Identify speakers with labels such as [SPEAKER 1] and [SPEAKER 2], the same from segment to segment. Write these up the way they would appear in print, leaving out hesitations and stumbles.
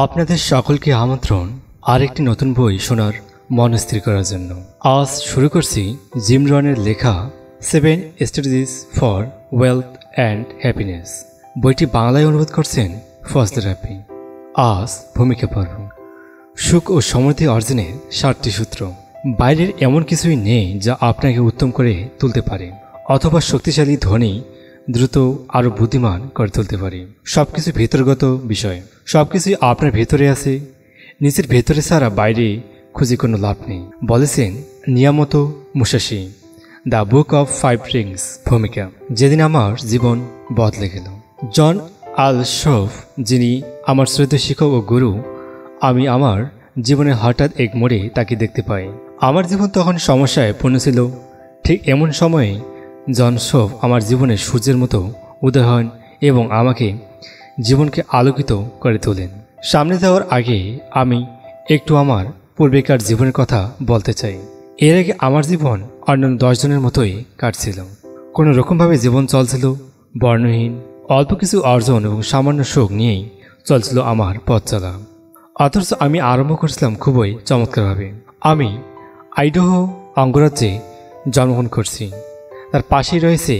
[SPEAKER 1] আপনাদের সকলকে আমন্ত্রণ আরেকটি নতুন বই শোনার মন স্থির করার জন্য। আজ শুরু করছি জিম রনের লেখা 7 strategies for wealth and happiness. বইটি বাংলায় অনুবাদ করছেন ফজলে রাব্বি। আজ ভূমিকা পর্ব। সুখ ও সমৃদ্ধি অর্জনের 7টি সূত্র। বাইরের এমন কিছুই নেই যা আপনাকে উত্তম করে তুলতে পারে অথবা শক্তিশালী, ধনী, দ্রুত আরও বুদ্ধিমান করে তুলতে পারে। সবকিছু ভেতরগত বিষয়। সবকিছুই আপনার ভেতরে আছে, নিজের ভেতরে ছাড়া বাইরে খুঁজে কোনো লাভ নেই, বলেছেন নিয়ামতো মুসাশি, দ্য বুক অফ 5 রিংস। ভূমিকা। যেদিন আমার জীবন বদলে গেল। জন আল-শফ, যিনি আমার শ্রদ্ধেয় শিক্ষক ও গুরু, আমি আমার জীবনে হঠাৎ এক মোড়ে তাকে দেখতে পাই। আমার জীবন তখন সমস্যায় পূর্ণ ছিল। ঠিক এমন সময়ে জন শফ আমার জীবনে সূর্যের মতো উদয় হন এবং আমাকে জীবনকে আলোকিত করে তোলেন। সামনে যাওয়ার আগে আমি একটু আমার পূর্বেকার জীবনের কথা বলতে চাই। এর আগে আমার জীবন অন্যান্য 10 জনের মতোই কাটছিল। কোনো রকমভাবে জীবন চলছিল বর্ণহীন, অল্প কিছু অর্জন এবং সামান্য সুখ নিয়েই চলছিল আমার পথ চলা। অথচ আমি আরম্ভ করেছিলাম খুবই চমৎকারভাবে। আমি আইডাহো অঙ্গরাজ্যে জন্মগ্রহণ করছি। তার পাশেই রয়েছে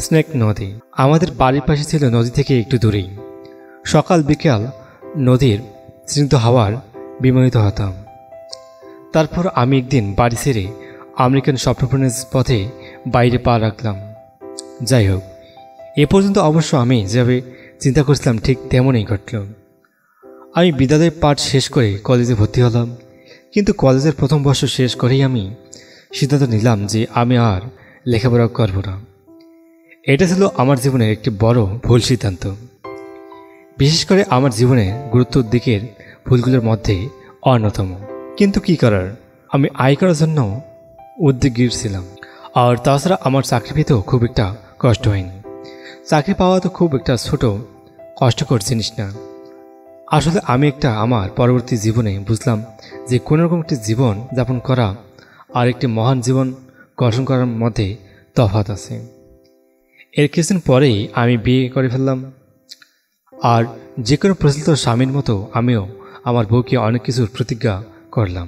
[SPEAKER 1] স্নেক নদী। আমাদের বাড়ির পাশে ছিল নদী থেকে একটু দূরেই। সকাল বিকাল নদীর স্নিগ্ধ হাওয়ার বিমোহিত হতাম। তারপর আমি একদিন বাড়ি ছেড়ে আমেরিকান স্বপ্নপূরণের পথে বাইরে পা রাখলাম। যাই হোক, এ পর্যন্ত অবশ্য আমি যেভাবে চিন্তা করছিলাম ঠিক তেমনই ঘটল। আমি বিদ্যালয়ের পাঠ শেষ করে কলেজে ভর্তি হলাম। কিন্তু কলেজের প্রথম বর্ষ শেষ করেই আমি সিদ্ধান্ত নিলাম যে আমি আর লেখাপড়া করব না। এটা ছিল আমার জীবনের একটি বড় ভুল সিদ্ধান্ত। বিশেষ করে আমার জীবনের গুরুত্বর দিকের ভুলগুলোর মধ্যে অন্যতম। কিন্তু কি করার, আমি আয় করার জন্য উদ্যোগী ছিলাম। আর তাছাড়া আমার চাকরি পেতেও খুব একটা কষ্ট হয়নি। চাকরি পাওয়া তো খুব একটা ছোট কষ্টকর জিনিস না। আসলে আমি আমার পরবর্তী জীবনে বুঝলাম যে কোনোরকম একটি জীবন যাপন করা আর একটি মহান জীবন গঠন করার মধ্যে তফাৎ আছে। এর কিছুদিন পরেই আমি বিয়ে করে ফেললাম। আর যে কোনো প্রচলিত স্বামীর মতো আমিও আমার বউকে অনেক কিছুর প্রতিজ্ঞা করলাম।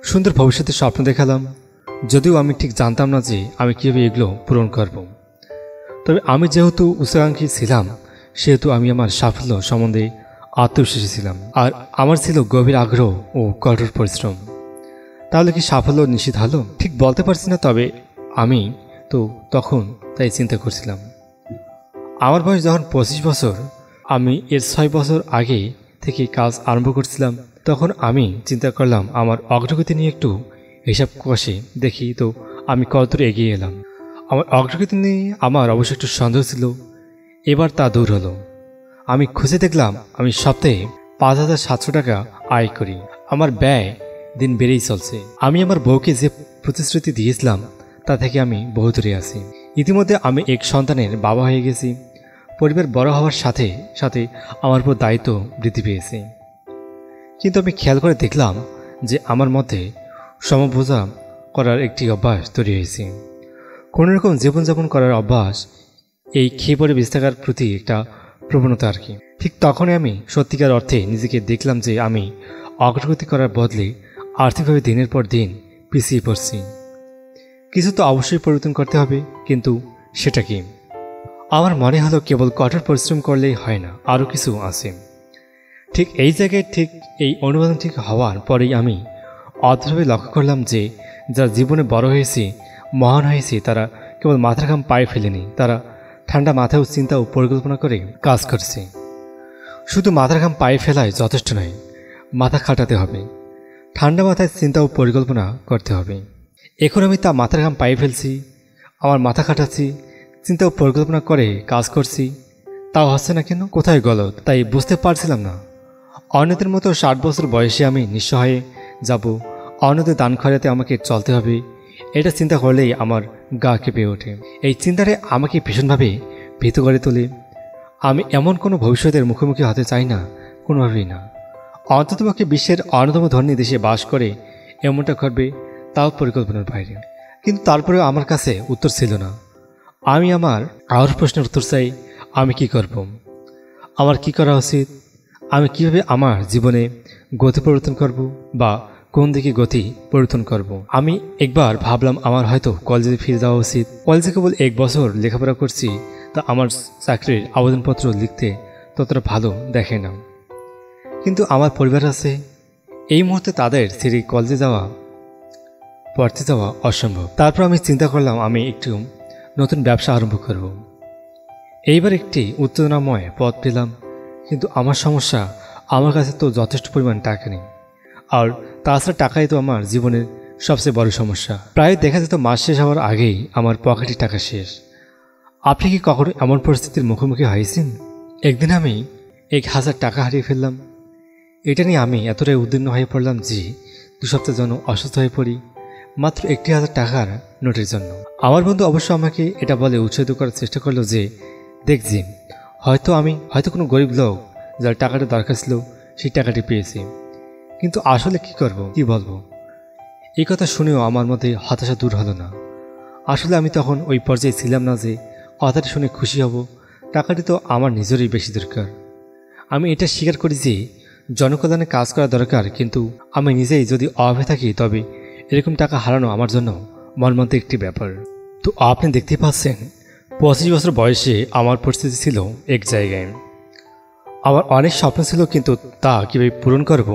[SPEAKER 1] সুন্দর ভবিষ্যতের স্বপ্ন দেখালাম, যদিও আমি ঠিক জানতাম না যে আমি কীভাবে এগুলো পূরণ করব। তবে আমি যেহেতু উচ্চাকাঙ্ক্ষী ছিলাম, সেহেতু আমি আমার সাফল্য সম্বন্ধে আত্মবিশ্বাসী ছিলাম। আর আমার ছিল গভীর আগ্রহ ও কঠোর পরিশ্রম। তাহলে কি সাফল্য নিশ্চিত হলো? ঠিক বলতে পারছি না, তবে আমি তো তখন তাই চিন্তা করছিলাম। আমার বয়স যখন 25 বছর, আমি এর 6 বছর আগে থেকে কাজ আরম্ভ করছিলাম। তখন আমি চিন্তা করলাম আমার অগ্রগতি নিয়ে একটু হিসাব কষে দেখি তো আমি কতদূর এগিয়ে এলাম। আমার অগ্রগতি নিয়ে আমার অবশ্য একটু সন্দেহ ছিল। এবার তা দূর হলো। আমি খুঁজে দেখলাম আমি সপ্তাহে 5,700 টাকা আয় করি। আমার ব্যয় দিন বেড়েই চলছে। আমি আমার বউকে যে প্রতিশ্রুতি দিয়েছিলাম তা থেকে আমি বহু দূরে আছি। ইতিমধ্যে আমি এক সন্তানের বাবা হয়ে গেছি। পরিবার বড় হওয়ার সাথে সাথে আমার উপর দায়িত্ব বৃদ্ধি পেয়েছে। কিন্তু আমি খেয়াল করে দেখলাম যে আমার মধ্যে সমবোঝা করার একটি অভ্যাস তৈরি হয়েছে। কোনোরকম জীবনযাপন করার অভ্যাস, এই খেয়ে পরে বেঁচে থাকার প্রতি একটা প্রবণতা আর কি। ঠিক তখনই আমি সত্যিকার অর্থে নিজেকে দেখলাম যে আমি অগ্রগতি করার বদলে আর্থিকভাবে দিনের পর দিন পিছিয়ে পড়ছি। কিছু তো অবশ্যই পরিবর্তন করতে হবে, কিন্তু সেটা কি? আমার মনে হলো কেবল কঠোর পরিশ্রম করলেই হয় না, আরও কিছু আছে। ঠিক এই জায়গায় ঠিক এই অনুবাদ ঠিক হওয়ার পরেই আমি অদ্ভুতভাবে লক্ষ্য করলাম যে যারা জীবনে বড় হয়েছে, মহান হয়েছে, তারা কেবল মাথার ঘাম পায়ে ফেলেনি, তারা ঠান্ডা মাথায় চিন্তা ও পরিকল্পনা করে কাজ করছে। শুধু মাথার ঘাম পায়ে ফেলায় যথেষ্ট নয়, মাথা খাটাতে হবে, ঠান্ডা মাথায় চিন্তা ও পরিকল্পনা করতে হবে। এখন আমি তা মাথার ঘাম পায়ে ফেলছি, আমার মাথা খাটাচ্ছি, চিন্তা ও পরিকল্পনা করে কাজ করছি, তাও হচ্ছে না কেন? কোথায় গলত? তাই বুঝতে পারছিলাম না। অন্যদের মতো 60 বছর বয়সে আমি নিঃস্ব হয়ে যাব, অন্যদের দান খয়রাতে আমাকে চলতে হবে, এটা চিন্তা করলেই আমার গা কেঁপে ওঠে। এই চিন্তাটা আমাকে ভীষণভাবে ভীত করে তোলে। আমি এমন কোনো ভবিষ্যতের মুখোমুখি হতে চাই না, কোনোভাবেই না। অন্ততপক্ষে বিশ্বের অন্যতম ধনী দেশে বাস করে এমনটা করবে, তাও পরিকল্পনার বাইরে। কিন্তু তারপরেও আমার কাছে উত্তর ছিল না। আমি আমার প্রশ্নের উত্তর চাই, আমি কি করব, আমার কি করা উচিত, আমি কিভাবে আমার জীবনে গতি পরিবর্তন করব বা কোন দিকে গতি পরিবর্তন করব। আমি একবার ভাবলাম আমার হয়তো কলেজে ফিরে যাওয়া উচিত। কলেজে কেবল 1 বছর লেখাপড়া করছি, তা আমার চাকরির আবেদনপত্র লিখতে ততটা ভালো দেখে না। কিন্তু আমার পরিবার আছে, এই মুহূর্তে তাদের ছেড়ে কলেজে পড়তে যাওয়া অসম্ভব। তারপর আমি চিন্তা করলাম আমি একটু নতুন ব্যবসা আরম্ভ করব। এইবার একটি উত্তেজনাময় পথ পেলাম, কিন্তু আমার সমস্যা আমার কাছে তো যথেষ্ট পরিমাণ টাকা নেই, আর তাছাড়া টাকাই তো আমার জীবনের সবচেয়ে বড় সমস্যা। প্রায় দেখা যেত মাস শেষ হওয়ার আগেই আমার পকেটে টাকা শেষ। আপনি কি কখনো এমন পরিস্থিতির মুখোমুখি হয়েছেন? একদিন আমি 1000 টাকা হারিয়ে ফেললাম। এটা নিয়ে আমি এতটাই উদ্বিগ্ন হয়ে পড়লাম যে 2 সপ্তাহের জন্য অসুস্থ হয়ে পড়ি, মাত্র 1000 টাকার নোটের জন্য। আমার বন্ধু অবশ্য আমাকে এটা বলে উৎসাহিত করার চেষ্টা করলো যে দেখ জিম, হয়তো কোনো গরিব লোক যার টাকাটা দরকার ছিল সেই টাকাটি পেয়েছি, কিন্তু আসলে কি করব, কি বলবো। এই কথা শুনেও আমার মধ্যে হতাশা দূর হলো না। আসলে আমি তখন ওই পর্যায়ে ছিলাম না যে কথাটি শুনে খুশি হব। টাকাটি তো আমার নিজেরই বেশি দরকার। আমি এটা স্বীকার করি যে জনকল্যাণে কাজ করা দরকার, কিন্তু আমি নিজেই যদি অভাবে থাকি তবে এরকম টাকা হারানো আমার জন্য মর্মান্তিক একটি ব্যাপার। তো আপনি দেখতে পাচ্ছেন 25 বছর বয়সে আমার পরিস্থিতি ছিল এক জায়গায়। আমার অনেক স্বপ্ন ছিল, কিন্তু তা কীভাবে পূরণ করব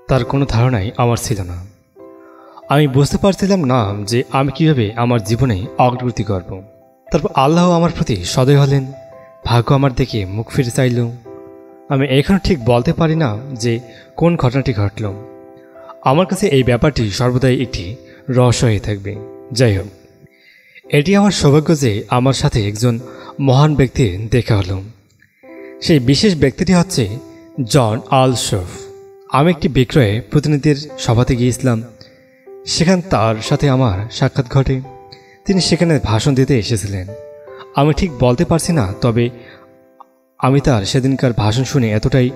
[SPEAKER 1] তার কোনো ধারণাই আমার ছিল না। আমি বুঝতে পারছিলাম না যে আমি কিভাবে আমার জীবনে অগ্রগতি করব। তারপর আল্লাহ আমার প্রতি সদয় হলেন, ভাগ্য আমার দেখে মুখ ফিরে চাইল। আমি এখনও ঠিক বলতে পারি না যে কোন ঘটনাটি ঘটল। আমার কাছে এই ব্যাপারটি সর্বদাই একটি রহস্য হয়ে থাকবে। যাই হোক, এটি আমার সৌভাগ্য যে আমার সাথে একজন মহান ব্যক্তির দেখা হলো। সেই বিশেষ ব্যক্তিটি হচ্ছে জন আলশফ। আমি একটি বিক্রয় প্রতিনিধির সভাতে গিয়েছিলাম, সেখানে তার সাথে আমার সাক্ষাৎ ঘটে। তিনি সেখানে ভাষণ দিতে এসেছিলেন। আমি ঠিক বলতে পারছি না, তবে আমি তার সেদিনকার ভাষণ শুনে এতটাই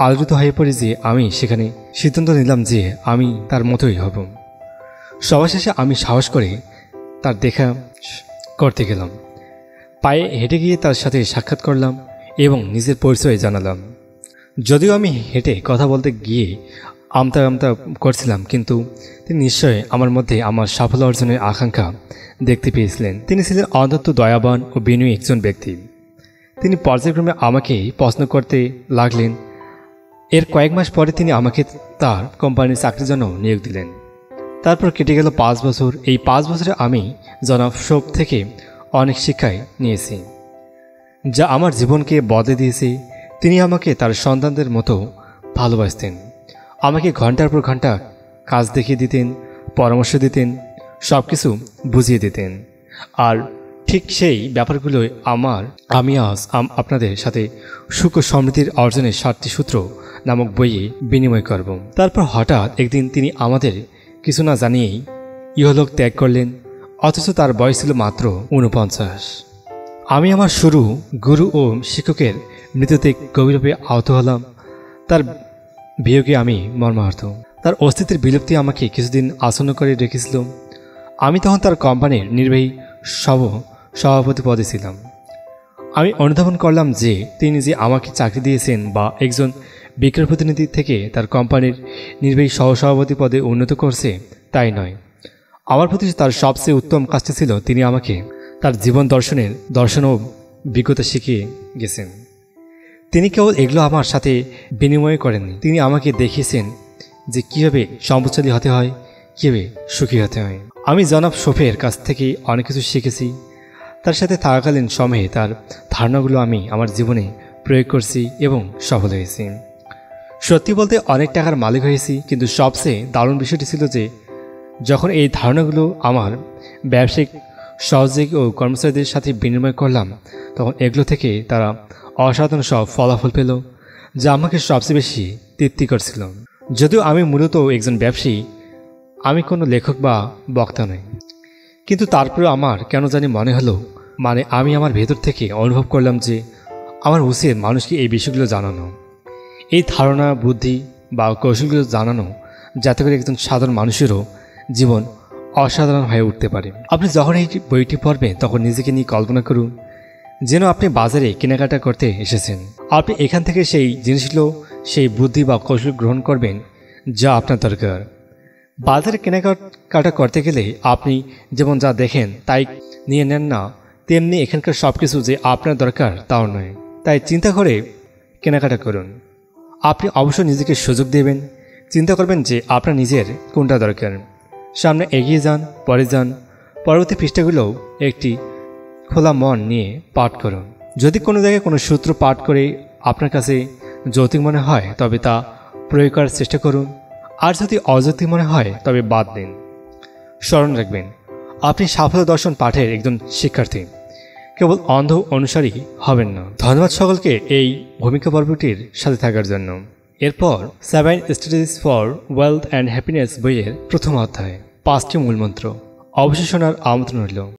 [SPEAKER 1] আলোড়িত হয়ে পড়ি যে আমি সেখানে সিদ্ধান্ত নিলাম যে আমি তার মতোই হব। সভা শেষে আমি সাহস করে তার দেখা করতে গেলাম। পায়ে হেঁটে গিয়ে তার সাথে সাক্ষাৎ করলাম এবং নিজের পরিচয় জানালাম। যদিও আমি হেঁটে কথা বলতে গিয়ে আমতা করছিলাম, কিন্তু তিনি নিশ্চয়ই আমার মধ্যে আমার সাফল্য অর্জনের আকাঙ্ক্ষা দেখতে পেয়েছিলেন। তিনি ছিলেন অত্যন্ত দয়াবান ও বিনয়ী একজন ব্যক্তি। তিনি পর্যায়ক্রমে আমাকে প্রশ্ন করতে লাগলেন। এর কয়েক মাস পরে তিনি আমাকে তার কোম্পানির চাকরির জন্য নিয়োগ দিলেন। তারপর কেটে গেল 5 বছর। এই 5 বছরে আমি জনাব শোভ থেকে অনেক শিক্ষাই নিয়েছি, যা আমার জীবনকে বদলে দিয়েছে। তিনি আমাকে তার সন্তানদের মতো ভালোবাসতেন, আমাকে ঘন্টার পর ঘন্টা কাজ দেখিয়ে দিতেন, পরামর্শ দিতেন, সব কিছু বুঝিয়ে দিতেন। আর ঠিক সেই ব্যাপারগুলো আমি আজ আপনাদের সাথে সুখ ও সমৃদ্ধির অর্জনের 7টি সূত্র নামক বইয়ে বিনিময় করব। তারপর হঠাৎ একদিন তিনি আমাদের কিছু না জানিয়েই ইহলোক ত্যাগ করলেন, অথচ তার বয়স ছিল মাত্র 49। আমি আমার শুরু গুরু ও শিক্ষকের মৃত্যুতে গভীরভাবে আহত হলাম। তার বিয়োগে আমি মর্মাহত। তার অস্তিত্বের বিলুপ্তি আমাকে কিছুদিন আসন্ন করে রেখেছিল। আমি তখন তার কোম্পানির নির্বাহী সভাপতি পদে ছিলাম। আমি অনুধাবন করলাম যে তিনি যে আমাকে চাকরি দিয়েছেন বা একজন বিক্রয় প্রতিনিধি থেকে তার কোম্পানির নির্বাহী সহসভাপতি পদে উন্নত করছে তাই নয়। আমার প্রতি তার সবচেয়ে উত্তম কাজটি ছিল তিনি আমাকে তার জীবন দর্শন ও বিজ্ঞতা শিখিয়ে গেছেন। তিনি কেবল এগুলো আমার সাথে বিনিময় করেননি, তিনি আমাকে দেখিয়েছেন যে কীভাবে সম্পদশালী হতে হয়, কীভাবে সুখী হতে হয়। আমি জনাব শোফের কাছ থেকে অনেক কিছু শিখেছি। তার সাথে থাকাকালীন সময়ে তার ধারণাগুলো আমি আমার জীবনে প্রয়োগ করছি এবং সফল হয়েছি। সত্যি বলতে অনেক টাকার মালিক হয়েছি, কিন্তু সবচেয়ে দারুণ বিষয়টি ছিল যে যখন এই ধারণাগুলো আমার ব্যবসায়িক সহযোগী ও কর্মচারীদের সাথে বিনিময় করলাম, তখন এগুলো থেকে তারা অসাধারণ সব ফলাফল পেল, যা আমাকে সবচেয়ে বেশি তৃপ্তি করছিল। যদিও আমি মূলত একজন ব্যবসায়ী, আমি কোনো লেখক বা বক্তা নই, কিন্তু তারপরেও আমার কেন জানি মনে হলো, আমি আমার ভেতর থেকে অনুভব করলাম যে আমার উচিত মানুষকে এই বিষয়গুলো জানানো, এই ধারণা, বুদ্ধি বা কৌশলগুলো জানানো, যাতে করে একজন সাধারণ মানুষেরও জীবন অসাধারণ হয়ে উঠতে পারে। আপনি যখন এই বইটি পড়বেন তখন নিজেকে নিয়ে কল্পনা করুন যেন আপনি বাজারে কেনাকাটা করতে এসেছেন। আপনি এখান থেকে সেই জিনিসগুলো সেই বুদ্ধি বা কৌশল গ্রহণ করবেন যা আপনার দরকার। বাজারে কেনাকাটা করতে গেলে আপনি যেমন যা দেখেন তাই নিয়ে নেন না, তেমনি এখানকার সব কিছু যে আপনার দরকার তাও নয়। তাই চিন্তা করে কেনাকাটা করুন। আপনি অবশ্যই নিজেকে সুযোগ দেবেন, চিন্তা করবেন যে আপনার নিজের কোনটা দরকার। সামনে এগিয়ে যান, পরে যান। পরবর্তী পৃষ্ঠাগুলোও একটি খোলা মন নিয়ে পাঠ করুন। যদি কোনো জায়গায় কোনো সূত্র পাঠ করে আপনার কাছে যৌক্তিক মনে হয় তবে তা প্রয়োগ করার চেষ্টা করুন, আর যদি অযৌক্তিক মনে হয় তবে বাদ দিন। স্মরণ রাখবেন, আপনি সাফল্য দর্শন পাঠের একজন শিক্ষার্থী, কেবল অন্ধ অনুসারী হবেন না। ধন্যবাদ সকলকে এই ভূমিকা পর্বটির সাথে থাকার জন্য। এরপর 7 strategies for wealth and happiness বইয়ের প্রথম অধ্যায় 5টি মূলমন্ত্র অবশ্যই শোনার আমন্ত্রণ রইল।